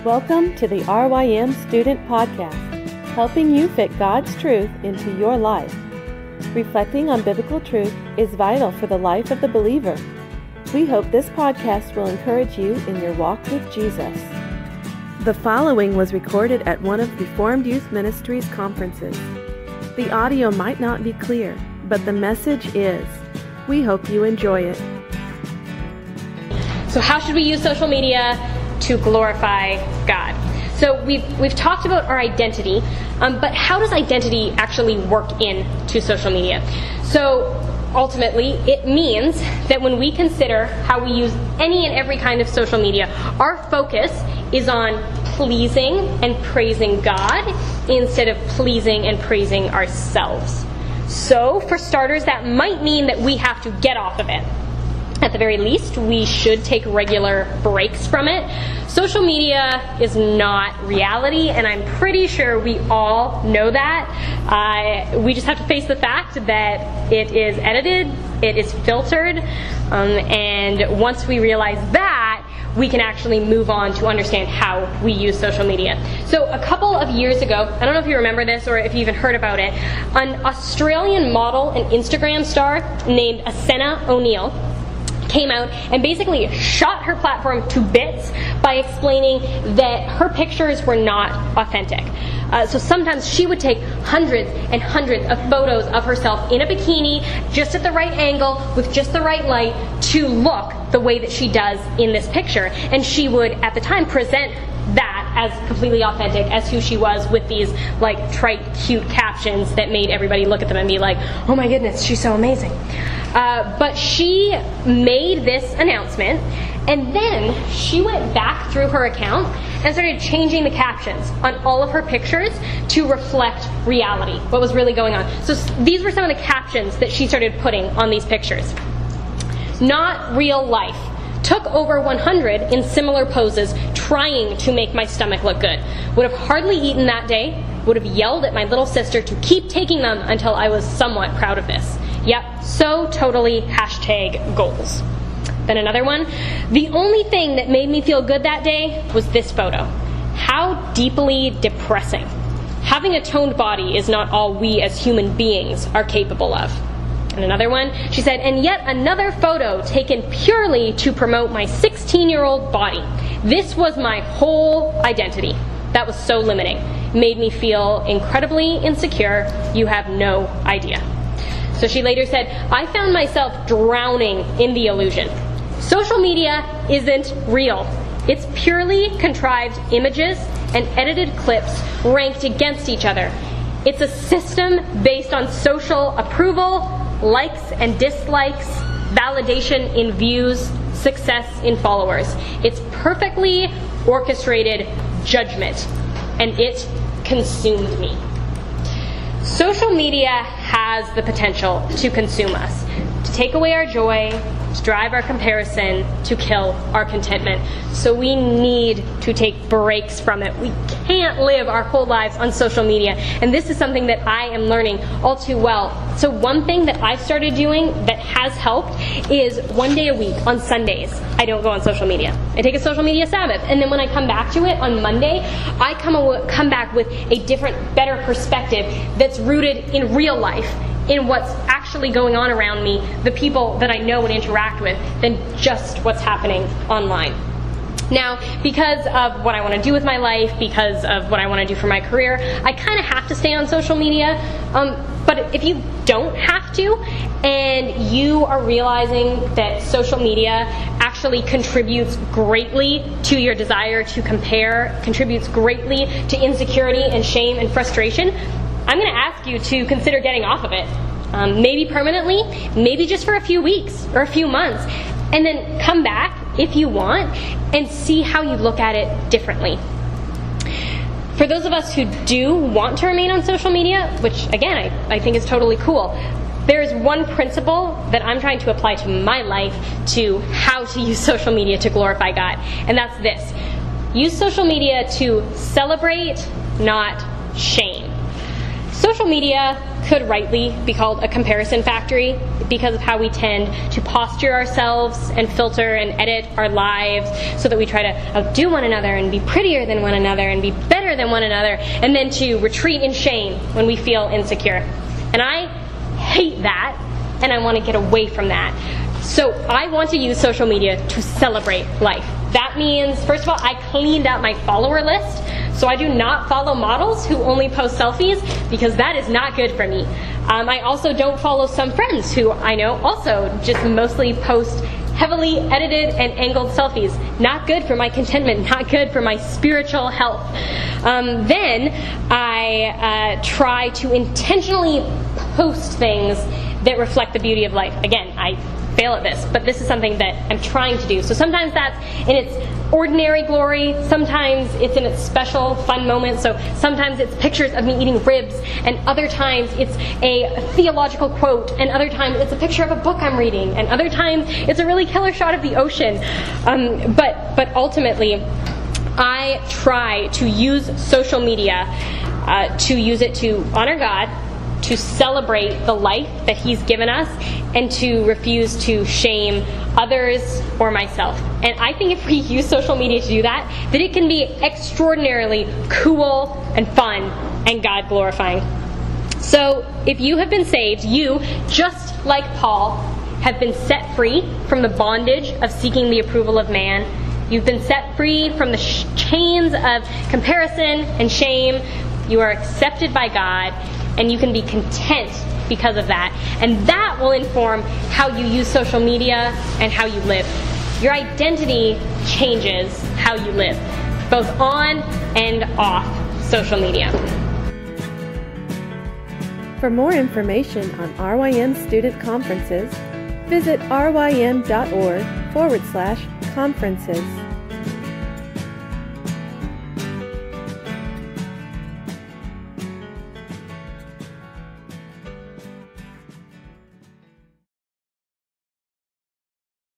Welcome to the RYM Student Podcast, helping you fit God's truth into your life. Reflecting on biblical truth is vital for the life of the believer. We hope this podcast will encourage you in your walk with Jesus. The following was recorded at one of Reformed Youth Ministries conferences. The audio might not be clear, but the message is. We hope you enjoy it. So how should we use social media to glorify God? So we've talked about our identity, but how does identity actually work into social media? So ultimately, it means that when we consider how we use any and every kind of social media, our focus is on pleasing and praising God instead of pleasing and praising ourselves. So for starters, that might mean that we have to get off of it. At the very least, we should take regular breaks from it. Social media is not reality, and I'm pretty sure we all know that. We just have to face the fact that it is edited, it is filtered, and once we realize that, we can actually move on to understand how we use social media. So a couple of years ago, I don't know if you remember this or if you even heard about it, an Australian model and Instagram star named Asenna O'Neill came out and basically shot her platform to bits by explaining that her pictures were not authentic. So sometimes she would take hundreds and hundreds of photos of herself in a bikini, just at the right angle, with just the right light, to look the way that she does in this picture. And she would, at the time, present that as completely authentic as who she was, with these like trite, cute captions that made everybody look at them and be like, oh my goodness, she's so amazing. But she made this announcement, and then she went back through her account and started changing the captions on all of her pictures to reflect reality, what was really going on. So these were some of the captions that she started putting on these pictures. Not real life. Took over 100 in similar poses, trying to make my stomach look good. Would have hardly eaten that day. Would have yelled at my little sister to keep taking them until I was somewhat proud of this. Yep, so totally #goals. Then another one. The only thing that made me feel good that day was this photo. How deeply depressing. Having a toned body is not all we as human beings are capable of. And another one, she said, and yet another photo taken purely to promote my 16-year-old body. This was my whole identity. That was so limiting. Made me feel incredibly insecure. You have no idea. So she later said, I found myself drowning in the illusion. Social media isn't real. It's purely contrived images and edited clips ranked against each other. It's a system based on social approval, likes and dislikes, validation in views, success in followers. It's perfectly orchestrated judgment, and it consumed me. Social media has the potential to consume us, to take away our joy, to drive our comparison, to kill our contentment. So we need to take breaks from it. We can't live our whole lives on social media. And this is something that I am learning all too well. So one thing that I've started doing that has helped is one day a week on Sundays, I don't go on social media. I take a social media Sabbath. And then when I come back to it on Monday, I come back with a different, better perspective that's rooted in real life, in what's actually going on around me, the people that I know and interact with, than just what's happening online. Now, because of what I want to do with my life, because of what I want to do for my career, I kind of have to stay on social media. But if you don't have to, and you are realizing that social media actually contributes greatly to your desire to compare, contributes greatly to insecurity and shame and frustration, I'm going to ask you to consider getting off of it. Maybe permanently, maybe just for a few weeks or a few months, and then come back if you want and see how you look at it differently. For those of us who do want to remain on social media, which again I think is totally cool, there is one principle that I'm trying to apply to my life, to how to use social media to glorify God, and that's this. Use social media to celebrate, not shame. social media could rightly be called a comparison factory because of how we tend to posture ourselves and filter and edit our lives so that we try to outdo one another and be prettier than one another and be better than one another, and then to retreat in shame when we feel insecure. And I hate that, and I want to get away from that. So I want to use social media to celebrate life. That means, first of all, I cleaned out my follower list. So I do not follow models who only post selfies, because that is not good for me. I also don't follow some friends who I know also just mostly post heavily edited and angled selfies. Not good for my contentment, not good for my spiritual health. Then I try to intentionally post things that reflect the beauty of life. Again, I fail at this, but this is something that I'm trying to do. So sometimes that's in its ordinary glory, sometimes it's in its special, fun moments. So sometimes it's pictures of me eating ribs, and other times it's a theological quote, and other times it's a picture of a book I'm reading, and other times it's a really killer shot of the ocean. But ultimately, I try to use social media to use it to honor God, to celebrate the life that He's given us, and to refuse to shame others or myself. And I think if we use social media to do that, then it can be extraordinarily cool and fun and God glorifying. So if you have been saved, you, just like Paul, have been set free from the bondage of seeking the approval of man. You've been set free from the chains of comparison and shame. You are accepted by God, and you can be content because of that. And that will inform how you use social media and how you live. Your identity changes how you live, both on and off social media. For more information on RYM student conferences, visit rym.org/conferences.